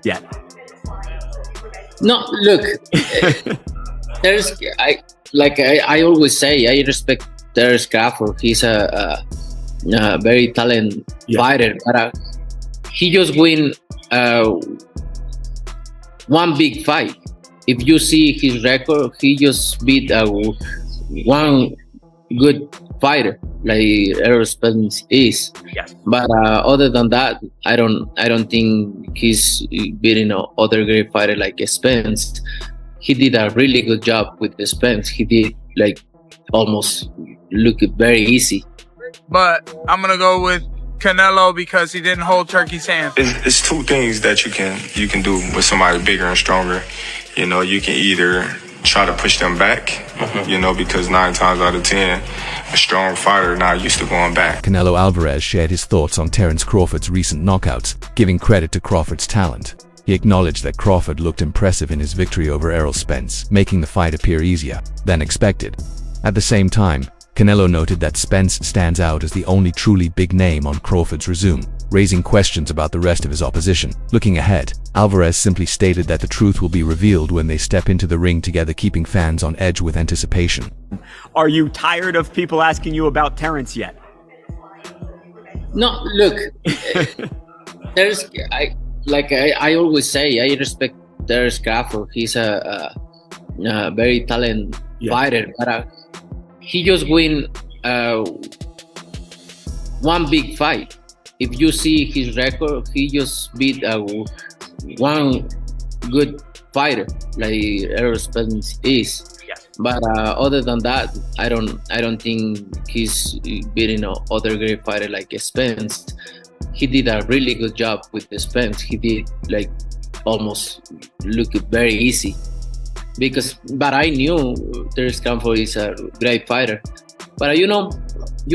yet? No, look, there's I always say I respect Terence Crawford. He's a very talented fighter, but he just win one big fight. If you see his record, he just beat one good fighter like Errol Spence is. Yes. But other than that, I don't think he's beating other great fighter like Spence. He did a really good job with the Spence. He did like almost look very easy. But I'm gonna go with Canelo because he didn't hold Turkey's hand. It's two things that you can do with somebody bigger and stronger. You know, you can either try to push them back, you know, because 9 times out of 10, a strong fighter not used to going back. Canelo Alvarez shared his thoughts on Terence Crawford's recent knockouts, giving credit to Crawford's talent. He acknowledged that Crawford looked impressive in his victory over Errol Spence, making the fight appear easier than expected. At the same time, Canelo noted that Spence stands out as the only truly big name on Crawford's resume, raising questions about the rest of his opposition. Looking ahead, Alvarez simply stated that the truth will be revealed when they step into the ring together, keeping fans on edge with anticipation. Are you tired of people asking you about Terence yet? No, look, I always say I respect Terence Crawford. He's a very talented fighter, but he just win one big fight. If you see his record, he just beat one good fighter like Errol Spence is. Yes. But other than that, I don't think he's beating other great fighter like Spence. He did a really good job with the Spence. He did like almost look very easy. But I knew Terence Crawford is a great fighter. But you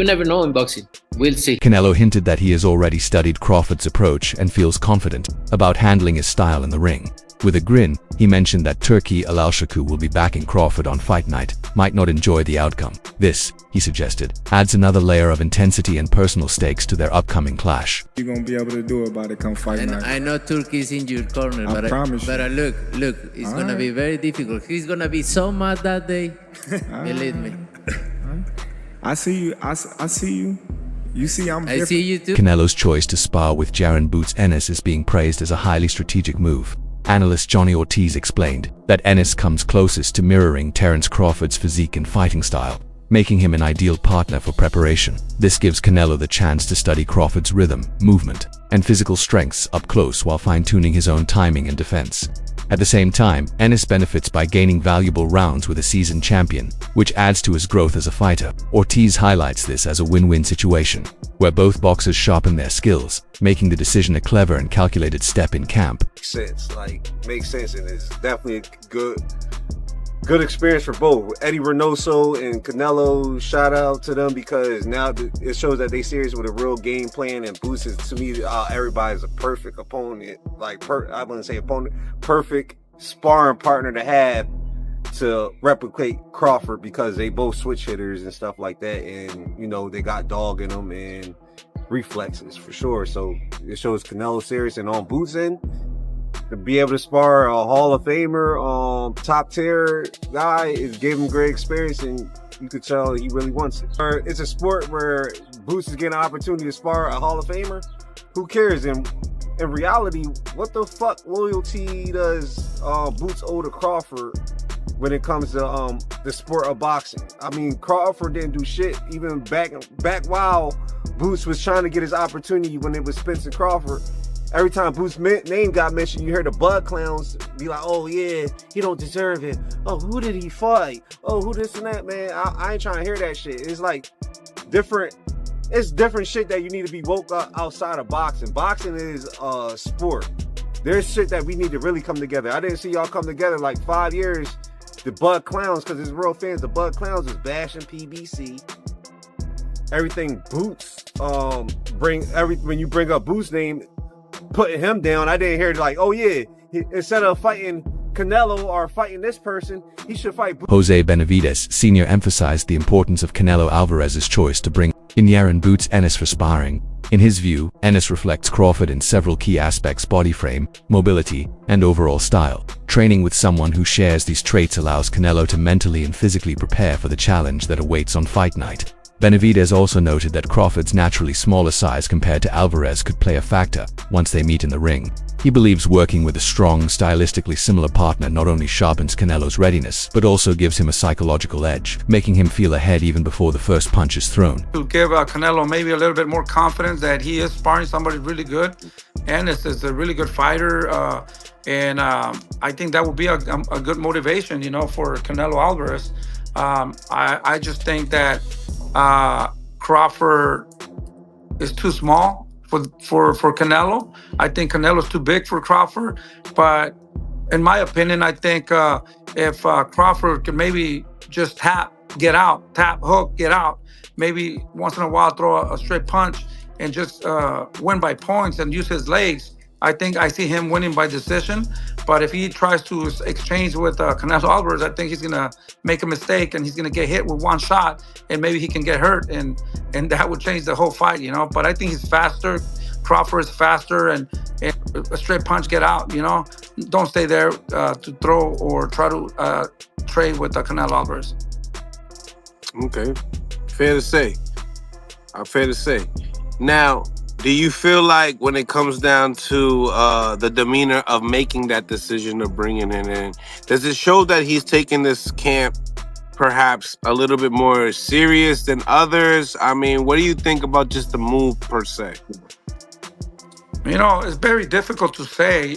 never know in boxing. We'll see. Canelo hinted that he has already studied Crawford's approach and feels confident about handling his style in the ring. With a grin, he mentioned that Turki Alalshaku will be backing Crawford on fight night, might not enjoy the outcome. This, he suggested, adds another layer of intensity and personal stakes to their upcoming clash. You're going to be able to do about it come fight night. I know Turki's in your corner, I promise but look, it's going to be very difficult. He's going to be so mad that day. Believe me. I see you. I see you. You see I'm different. I see you too. Canelo's choice to spar with Jaron Boots Ennis is being praised as a highly strategic move. Analyst Johnny Ortiz explained that Ennis comes closest to mirroring Terence Crawford's physique and fighting style, making him an ideal partner for preparation. This gives Canelo the chance to study Crawford's rhythm, movement, and physical strengths up close while fine-tuning his own timing and defense. At the same time, Ennis benefits by gaining valuable rounds with a seasoned champion, which adds to his growth as a fighter. Ortiz highlights this as a win-win situation, where both boxers sharpen their skills, making the decision a clever and calculated step in camp. Makes sense, and it's definitely a good experience for both. Eddie Reynoso and Canelo, shout out to them, because now it shows that they serious with a real game plan, and Boots is, to me, everybody's a perfect opponent. I wouldn't say opponent, perfect sparring partner to have to replicate Crawford, because they both switch hitters and stuff like that, and they got dog in them and reflexes for sure. So it shows Canelo serious, and on Boots' end, to be able to spar a Hall of Famer, top tier guy, it gave him great experience, and you could tell he really wants it. It's a sport where Boots is getting an opportunity to spar a Hall of Famer. Who cares? And in reality, what the fuck loyalty does Boots owe to Crawford when it comes to the sport of boxing? I mean, Crawford didn't do shit even back while Boots was trying to get his opportunity when it was Spence and Crawford. Every time Boots' name got mentioned, you heard the Bud Clowns be like, oh yeah, he don't deserve it. Oh, who did he fight? Oh, who this and that, man. I ain't trying to hear that shit. It's like it's different shit that you need to be woke up outside of boxing. Boxing is a sport. There's shit that we need to really come together. I didn't see y'all come together like 5 years. The Bud Clowns, because it's real fans, the Bud Clowns is bashing PBC. Everything Boots, when you bring up Boots' name, putting him down, I didn't hear like, oh yeah, instead of fighting Canelo are fighting this person, he should fight Jose Benavides Sr. emphasized the importance of Canelo Alvarez's choice to bring in Yaron Boots Ennis for sparring. In his view, Ennis reflects Crawford in several key aspects: body frame, mobility, and overall style. Training with someone who shares these traits allows Canelo to mentally and physically prepare for the challenge that awaits on fight night. Benavides also noted that Crawford's naturally smaller size compared to Alvarez could play a factor once they meet in the ring. He believes working with a strong, stylistically similar partner not only sharpens Canelo's readiness, but also gives him a psychological edge, making him feel ahead even before the first punch is thrown. To give Canelo maybe a little bit more confidence that he is sparring somebody really good. Ennis is a really good fighter, and I think that would be a good motivation, you know, for Canelo Alvarez. I just think that Crawford is too small for Canelo. I think Canelo's too big for Crawford. But in my opinion, I think if Crawford can maybe just tap, hook, get out, maybe once in a while throw a straight punch and just win by points and use his legs, I think I see him winning by decision. But if he tries to exchange with Canelo Alvarez, I think he's going to make a mistake and he's going to get hit with one shot and maybe he can get hurt and that would change the whole fight, you know. But I think he's faster. Crawford is faster and a straight punch, get out, you know. Don't stay there to throw or try to trade with Canelo Alvarez. Okay. Fair to say. Fair to say. Now, do you feel like when it comes down to the demeanor of making that decision of bringing it in, does it show that he's taking this camp perhaps a little bit more serious than others? I mean, what do you think about just the move per se? You know, it's very difficult to say.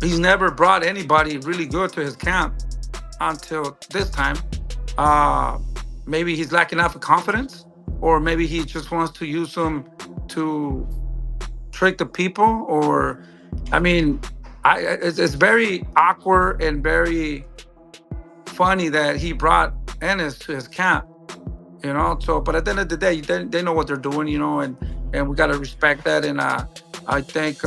He's never brought anybody really good to his camp until this time. Maybe he's lacking enough of confidence, or maybe he just wants to use them to trick the people, or, I mean, it's very awkward and very funny that he brought Ennis to his camp, you know. So, but at the end of the day, they know what they're doing, you know, and we got to respect that. And I think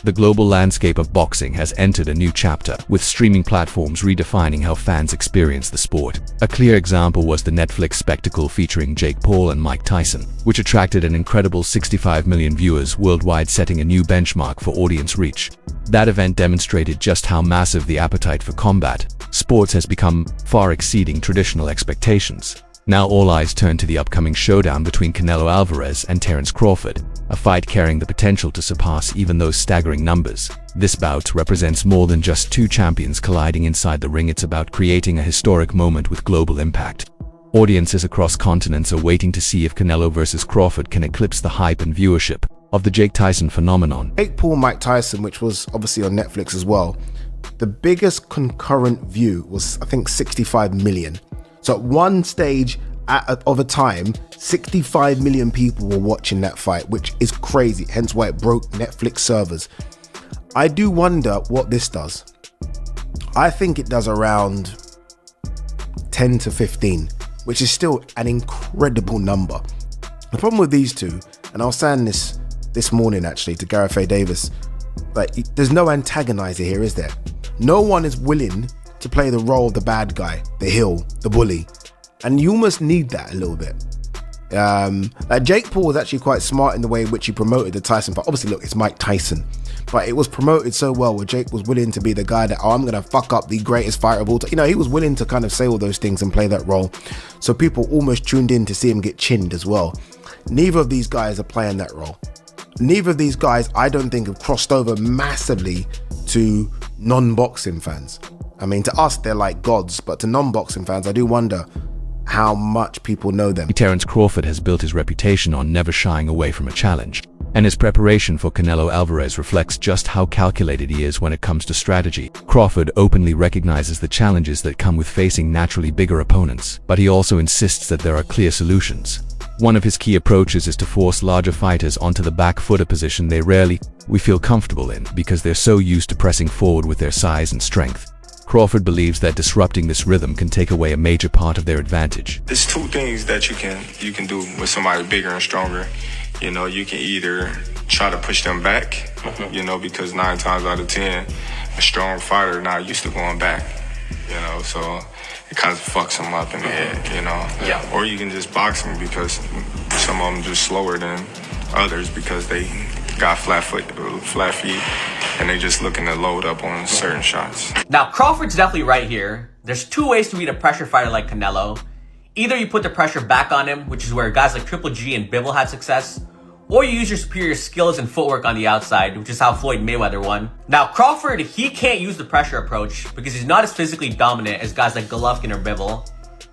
the global landscape of boxing has entered a new chapter, with streaming platforms redefining how fans experience the sport. A clear example was the Netflix spectacle featuring Jake Paul and Mike Tyson, which attracted an incredible 65 million viewers worldwide, setting a new benchmark for audience reach. That event demonstrated just how massive the appetite for combat sports has become, far exceeding traditional expectations. Now all eyes turn to the upcoming showdown between Canelo Alvarez and Terence Crawford, a fight carrying the potential to surpass even those staggering numbers. This bout represents more than just two champions colliding inside the ring. It's about creating a historic moment with global impact. Audiences across continents are waiting to see if Canelo versus Crawford can eclipse the hype and viewership of the Jake Tyson phenomenon. Jake Paul, Mike Tyson, which was obviously on Netflix as well, the biggest concurrent view was, I think, 65 million. So at one stage of a time, 65 million people were watching that fight, which is crazy, hence why it broke Netflix servers. I do wonder what this does. I think it does around 10 to 15, which is still an incredible number. The problem with these two, and I was saying this morning actually to Gareth A. Davis, like, there's no antagonizer here, is there? No one is willing to play the role of the bad guy, the heel, the bully. And you almost need that a little bit. Like Jake Paul was actually quite smart in the way in which he promoted the Tyson fight. Obviously, look, it's Mike Tyson. But it was promoted so well where Jake was willing to be the guy that, I'm going to fuck up the greatest fighter of all time. You know, he was willing to kind of say all those things and play that role. So people almost tuned in to see him get chinned as well. Neither of these guys are playing that role. Neither of these guys, I don't think, have crossed over massively to non-boxing fans. I mean, to us, they're like gods, but to non-boxing fans, I do wonder how much people know them. Terence Crawford has built his reputation on never shying away from a challenge, and his preparation for Canelo Alvarez reflects just how calculated he is when it comes to strategy. Crawford openly recognizes the challenges that come with facing naturally bigger opponents, but he also insists that there are clear solutions. One of his key approaches is to force larger fighters onto the back foot, a position they rarely feel comfortable in because they're so used to pressing forward with their size and strength. Crawford believes that disrupting this rhythm can take away a major part of their advantage. There's two things that you can do with somebody bigger and stronger. You know, you can either try to push them back, you know, because 9 times out of 10, a a strong fighter not used to going back, you know, so it kind of fucks him up in the head, you know. Yeah. Or you can just box him because some of them just slower than others because they got flat feet, and they just looking to load up on certain shots. Now, Crawford's definitely right here. There's two ways to beat a pressure fighter like Canelo. Either you put the pressure back on him, which is where guys like Triple G and Bivol had success, or you use your superior skills and footwork on the outside, which is how Floyd Mayweather won. Now, Crawford, he can't use the pressure approach because he's not as physically dominant as guys like Golovkin or Bivol.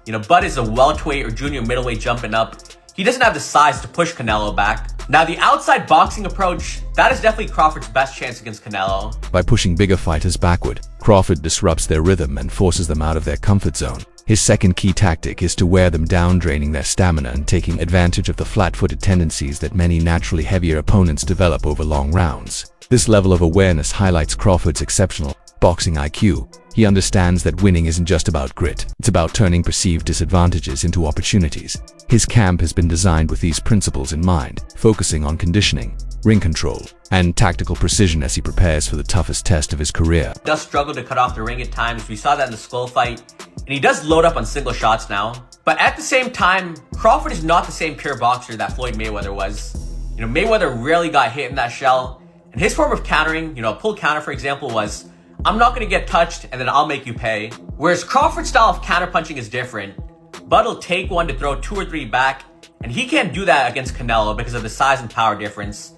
You know, Bud is a welterweight or junior middleweight jumping up. He doesn't have the size to push Canelo back. Now, the outside boxing approach, that is definitely Crawford's best chance against Canelo. By pushing bigger fighters backward, Crawford disrupts their rhythm and forces them out of their comfort zone. His second key tactic is to wear them down, draining their stamina and taking advantage of the flat-footed tendencies that many naturally heavier opponents develop over long rounds. This level of awareness highlights Crawford's exceptional boxing IQ. He understands that winning isn't just about grit, it's about turning perceived disadvantages into opportunities. His camp has been designed with these principles in mind, focusing on conditioning, ring control, and tactical precision as he prepares for the toughest test of his career. He does struggle to cut off the ring at times. We saw that in the Skull fight. And he does load up on single shots now. But at the same time, Crawford is not the same pure boxer that Floyd Mayweather was. You know, Mayweather rarely got hit in that shell. And his form of countering, you know, a pull counter, for example, was, I'm not going to get touched and then I'll make you pay. Whereas Crawford's style of counterpunching is different. Bud will take one to throw 2 or 3 back. And he can't do that against Canelo because of the size and power difference.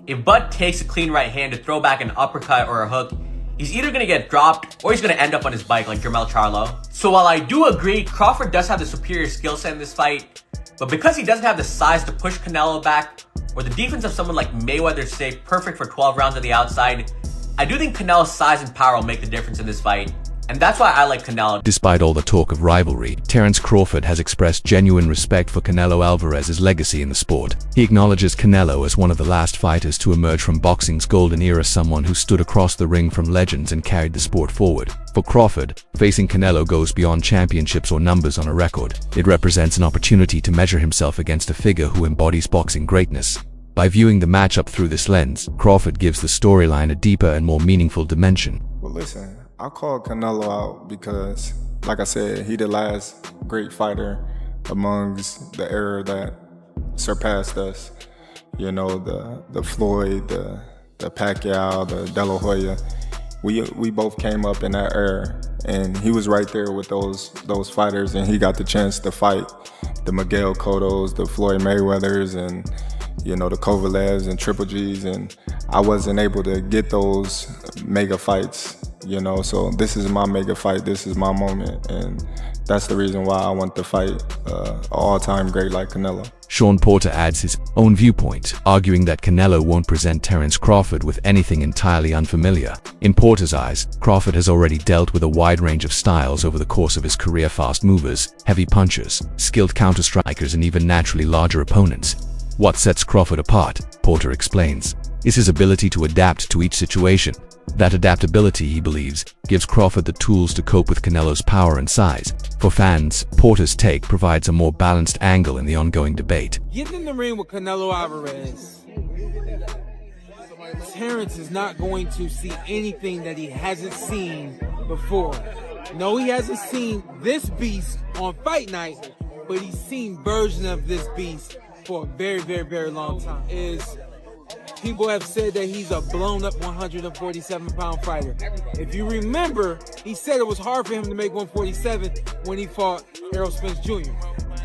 If Bud takes a clean right hand to throw back an uppercut or a hook, he's either going to get dropped or he's going to end up on his bike like Jermell Charlo. So while I do agree Crawford does have the superior skill set in this fight, but because he doesn't have the size to push Canelo back, or the defense of someone like Mayweather stay perfect for 12 rounds on the outside, I do think Canelo's size and power will make the difference in this fight. And that's why I like Canelo. Despite all the talk of rivalry, Terence Crawford has expressed genuine respect for Canelo Alvarez's legacy in the sport. He acknowledges Canelo as one of the last fighters to emerge from boxing's golden era, someone who stood across the ring from legends and carried the sport forward. For Crawford, facing Canelo goes beyond championships or numbers on a record. It represents an opportunity to measure himself against a figure who embodies boxing greatness. By viewing the matchup through this lens, Crawford gives the storyline a deeper and more meaningful dimension. Well, listen, I called Canelo out because, like I said, he the last great fighter amongst the era that surpassed us. You know, the Floyd, the Pacquiao, the De La Hoya. We both came up in that era, and he was right there with those fighters, and he got the chance to fight the Miguel Cottos, the Floyd Mayweathers, and you know, the Kovalevs and Triple Gs, and I wasn't able to get those mega fights, you know, so this is my mega fight, this is my moment, and that's the reason why I want to fight an all-time great like Canelo. Shawn Porter adds his own viewpoint, arguing that Canelo won't present Terence Crawford with anything entirely unfamiliar. In Porter's eyes, Crawford has already dealt with a wide range of styles over the course of his career: fast movers, heavy punchers, skilled counter-strikers, and even naturally larger opponents. What sets Crawford apart, Porter explains, is his ability to adapt to each situation. That adaptability, he believes, gives Crawford the tools to cope with Canelo's power and size. For fans, Porter's take provides a more balanced angle in the ongoing debate. Get in the ring with Canelo Alvarez. Terence is not going to see anything that he hasn't seen before. No, he hasn't seen this beast on fight night, but he's seen versions of this beast for a very, very, very long time. People have said that he's a blown-up 147-pound fighter. If you remember, he said it was hard for him to make 147 when he fought Errol Spence Jr.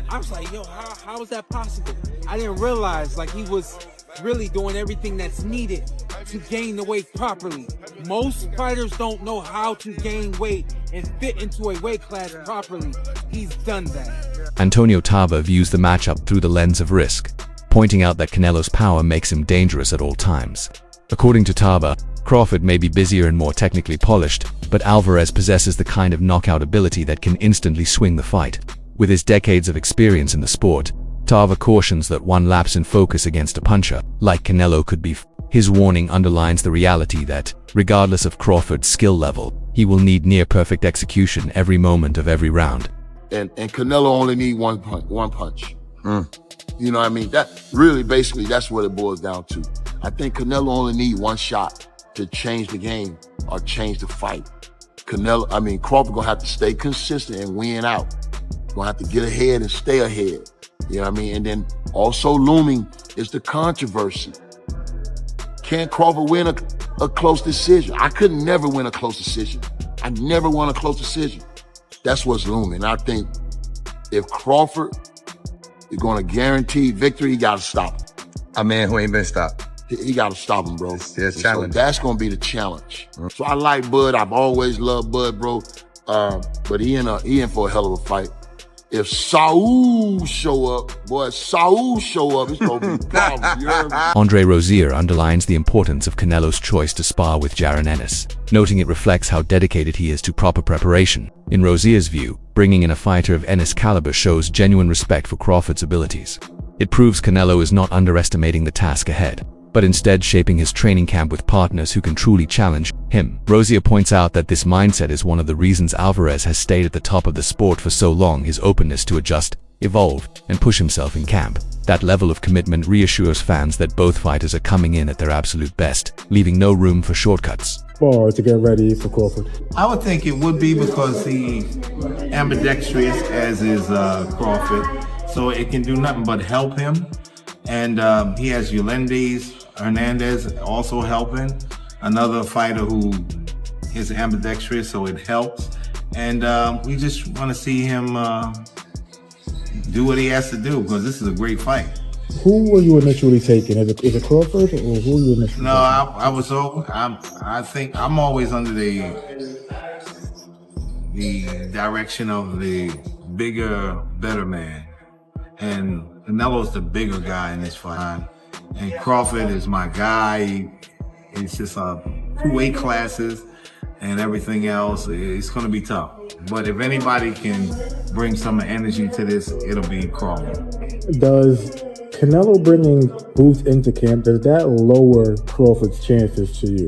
I was like, yo, how is that possible? I didn't realize, like, he was really doing everything that's needed to gain the weight properly. Most fighters don't know how to gain weight and fit into a weight class properly. He's done that. Antonio Tarver views the matchup through the lens of risk, pointing out that Canelo's power makes him dangerous at all times. According to Tarver, Crawford may be busier and more technically polished, but Alvarez possesses the kind of knockout ability that can instantly swing the fight. With his decades of experience in the sport, Tarver cautions that one lapse in focus against a puncher, like Canelo, could be His warning underlines the reality that, regardless of Crawford's skill level, he will need near-perfect execution every moment of every round. And Canelo only need one punch. You know what I mean? That really, basically, that's what it boils down to. I think Canelo only need one shot to change the game or change the fight. Crawford gonna have to stay consistent and win out. Gonna have to get ahead and stay ahead. You know what I mean? And then also looming is the controversy. Can Crawford win a close decision? I could never win a close decision. I never won a close decision. That's what's looming. I think if Crawford is going to guarantee victory, he got to stop him. A man who ain't been stopped. He got to stop him, bro. It's a challenge. So that's going to be the challenge. So I like Bud. I've always loved Bud, bro. But he in for a hell of a fight. If Saul show up, it's going to be problems. You heard me? Andre Rozier underlines the importance of Canelo's choice to spar with Jaron Ennis, noting it reflects how dedicated he is to proper preparation. In Rozier's view, bringing in a fighter of Ennis' caliber shows genuine respect for Crawford's abilities. It proves Canelo is not underestimating the task ahead, but instead shaping his training camp with partners who can truly challenge him. Rozier points out that this mindset is one of the reasons Alvarez has stayed at the top of the sport for so long, his openness to adjust, evolve, and push himself in camp. That level of commitment reassures fans that both fighters are coming in at their absolute best, leaving no room for shortcuts. To get ready for Crawford? I would think it would be because he's ambidextrous, as is Crawford, so it can do nothing but help him. And he has Hernandez also helping, another fighter who is ambidextrous, so it helps. And we just want to see him do what he has to do, because this is a great fight. Who were you initially taking? Is it Crawford, or who you initially? No, I think I'm always under the direction of the bigger, better man, and Canelo's the bigger guy in this fight. And Crawford is my guy. It's just 2 weight classes and everything else. It's going to be tough. But if anybody can bring some energy to this, it'll be Crawford. Does Canelo bringing Boots into camp, does that lower Crawford's chances to you?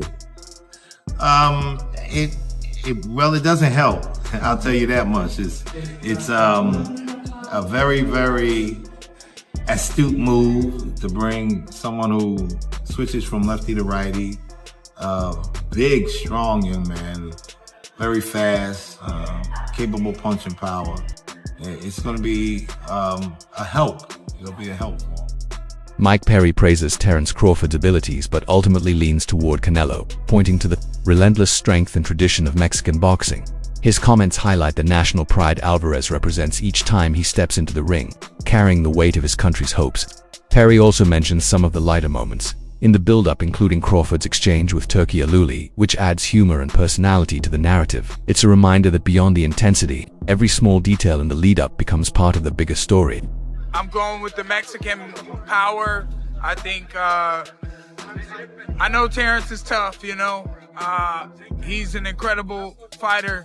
It doesn't help. I'll tell you that much. It's a very, very astute move to bring someone who switches from lefty to righty. Big, strong young man, very fast, capable punching power. It's going to be a help. It'll be a help for him. Mike Perry praises Terence Crawford's abilities but ultimately leans toward Canelo, pointing to the relentless strength and tradition of Mexican boxing. His comments highlight the national pride Alvarez represents each time he steps into the ring, carrying the weight of his country's hopes. Perry also mentions some of the lighter moments in the build-up, including Crawford's exchange with Turki Aluli, which adds humor and personality to the narrative. It's a reminder that beyond the intensity, every small detail in the lead-up becomes part of the bigger story. I'm going with the Mexican power. I think, I know Terence is tough, you know. He's an incredible fighter,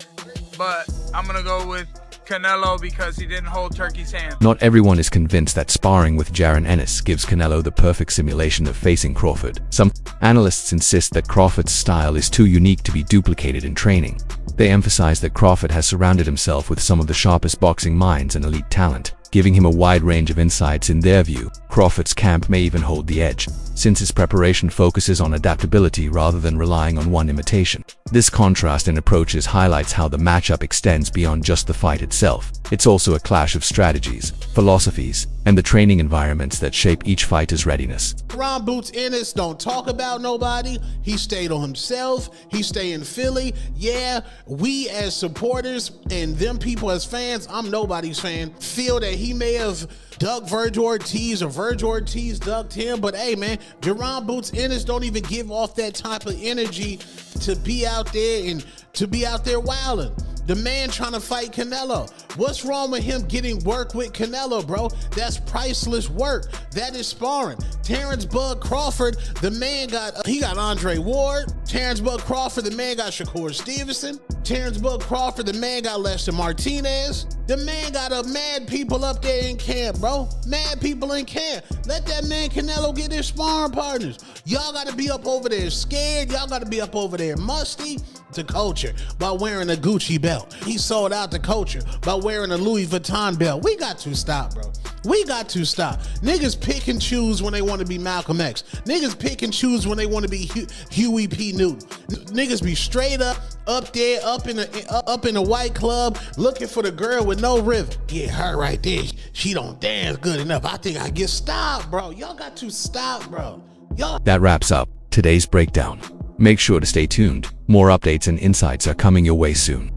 but I'm going to go with Canelo because he didn't hold Turkey's hand. Not everyone is convinced that sparring with Jaron Ennis gives Canelo the perfect simulation of facing Crawford. Some analysts insist that Crawford's style is too unique to be duplicated in training. They emphasize that Crawford has surrounded himself with some of the sharpest boxing minds and elite talent, giving him a wide range of insights. In their view, Crawford's camp may even hold the edge, since his preparation focuses on adaptability rather than relying on one imitation. This contrast in approaches highlights how the matchup extends beyond just the fight itself. It's also a clash of strategies, philosophies, and the training environments that shape each fighter's readiness. Ron Boots Ennis don't talk about nobody. He stayed on himself. He stayed in Philly. Yeah, we as supporters and them people as fans, I'm nobody's fan, feel that he may have ducked Virgil Ortiz or Virgil Ortiz ducked him. But hey, man, Jaron Boots Ennis don't even give off that type of energy to be out there and to be out there wilding. The man trying to fight Canelo. What's wrong with him getting work with Canelo, bro? That's priceless work. That is sparring. Terence Bud Crawford, the man got Andre Ward. Terence Bud Crawford, the man got Shakur Stevenson. Terence Bud Crawford, the man got Lester Martinez. The man got mad people up there in camp, bro. Mad people in camp. Let that man Canelo get his sparring partners. Y'all got to be up over there scared. Y'all got to be up over there musty. To culture by wearing a Gucci belt. He sold out to culture by wearing a Louis Vuitton belt. We got to stop, bro. We got to stop. Niggas pick and choose when they want to be Malcolm X. Niggas pick and choose when they want to be Huey P. Newton. Niggas be straight up there, up in a white club, looking for the girl with no rhythm. Yeah, her right there. She don't dance good enough. I think I get stopped, bro. Y'all got to stop, bro. Y'all. That wraps up today's breakdown. Make sure to stay tuned. More updates and insights are coming your way soon.